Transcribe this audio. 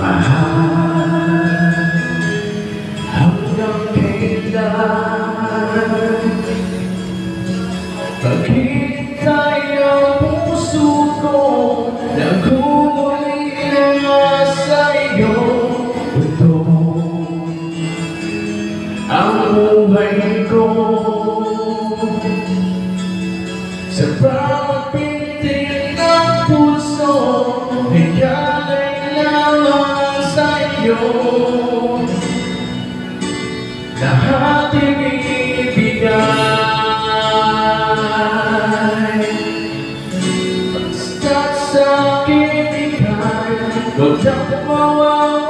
mahal hanggang kailan. Paghihintay ang puso ko na kumuli na sa'yo. Ito ang buhay ko. Sa bawat pintig ng puso, higalay lamang sa'yo. Lahat ibibigay, basta't sa'kin ika'y huwag kang mawawala.